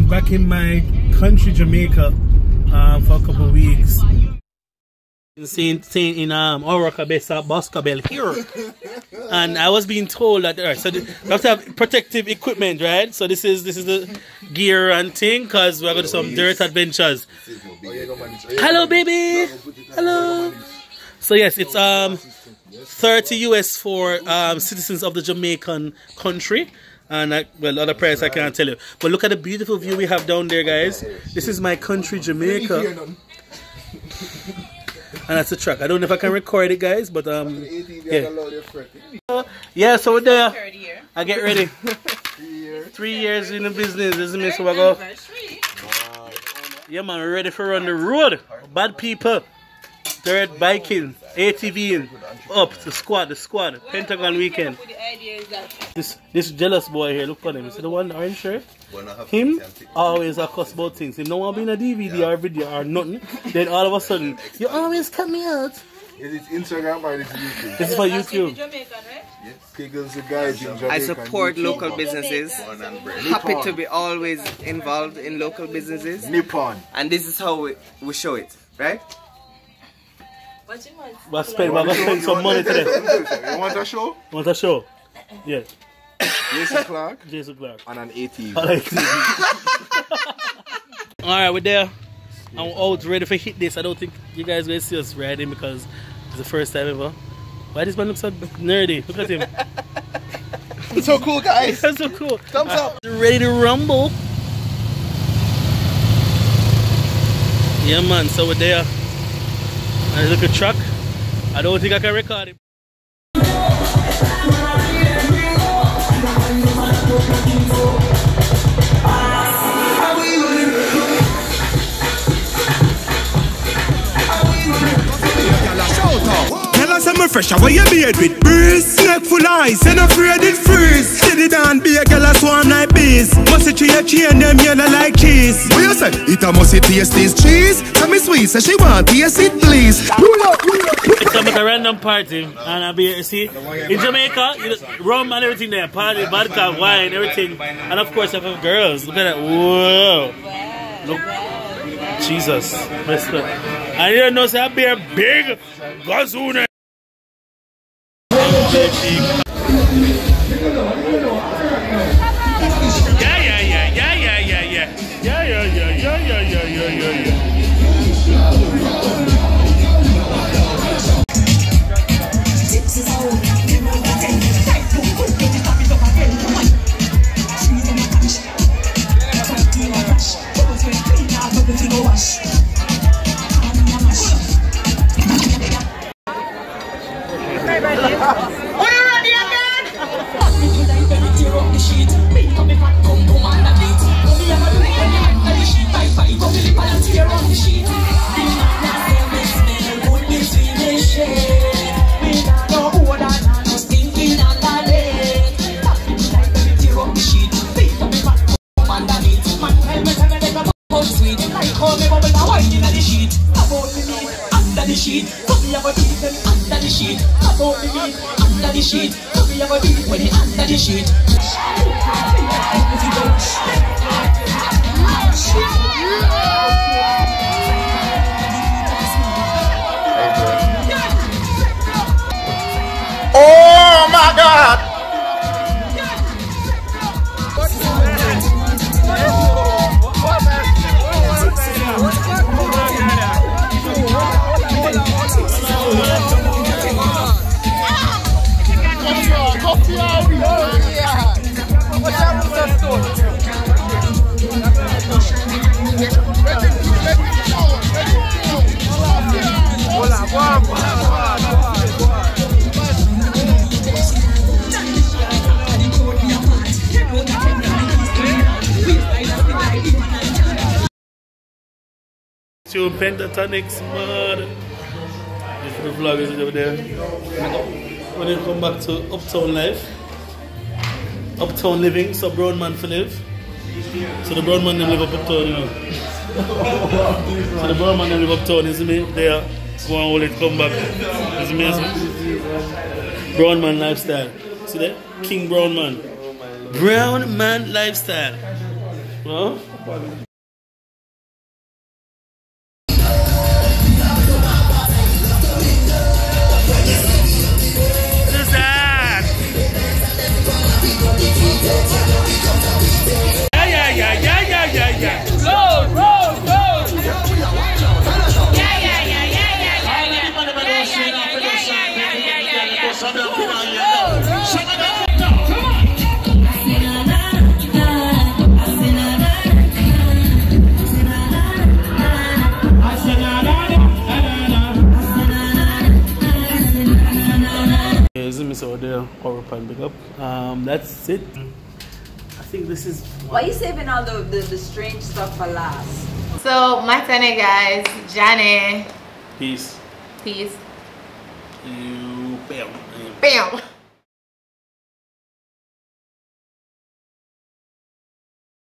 Back in my country, Jamaica, for a couple of weeks. Seeing in Oroka Besa Boscabel here, and I was being told that so we have to have protective equipment, right? So this is the gear and thing, because we're going to do some dirt adventures. Hello, baby. Hello. So yes, it's 30 US for citizens of the Jamaican country. And well, other price I can't tell you. But look at the beautiful view we have down there, guys. This is my country, Jamaica. And that's the track. I don't know if I can record it, guys, but yeah, so we're there. I get ready. 3 years in the business, isn't it? So I go. Yeah, man, we're ready for on the road. Bad people. Dirt biking, ATVing, up to the squad, Pentagon weekend. This jealous boy here, look at him. See the one in the orange shirt? Him always cuss about things. If no one be in a DVD or video or nothing, then all of a sudden, you always cut me out. Is it Instagram or is it YouTube? This is for YouTube. Yes. PigglesDiGaijin. I support local businesses. Happy to be always involved in local businesses. Nippon. And this is how we show it, right? We're gonna spend some money today. You want a show? Want a show? Yeah. Jason Clark. Jason Clark. And an ATV. Alright, we're there. I'm out ready for hit this. I don't think you guys will see us riding because it's the first time ever. Why this man looks so nerdy? Look at him. It's so cool, guys. That's so cool. Thumbs up. Ready to rumble. Yeah, man. So we're there. And look at truck. I don't think I can record it. Tell us I'm fresh, how you made with breeze. Neck full ice, and afraid it freeze. Sit it down, be a girl a swarm like bees. Must it tree a chain, them yellow like cheese. What you say? It a must it taste this cheese. Tell me sweet, so she want taste it please. It's a random party, and I'll be, see, in Jamaica, rum and everything there, party, vodka, wine, everything. And of course, I have girls. Look at that. Whoa. Look. Jesus. I didn't know so I'd be a big gazooner. Oh my God! Two pentatonics, man. This is the vlog is over there. When you come back to uptown life, uptown living, so brown man for live. So the brown man them live up uptown, you know. So the brown man them live uptown, you see me? They are going hold it, come back. You see me? Brown man lifestyle. See that? King Brown man. Brown man lifestyle. Well. Out there, power pan big up. That's it. I think this is. Why are you saving all the strange stuff for last? So my funny guys, Johnny. Peace. Peace. You bam. Bam.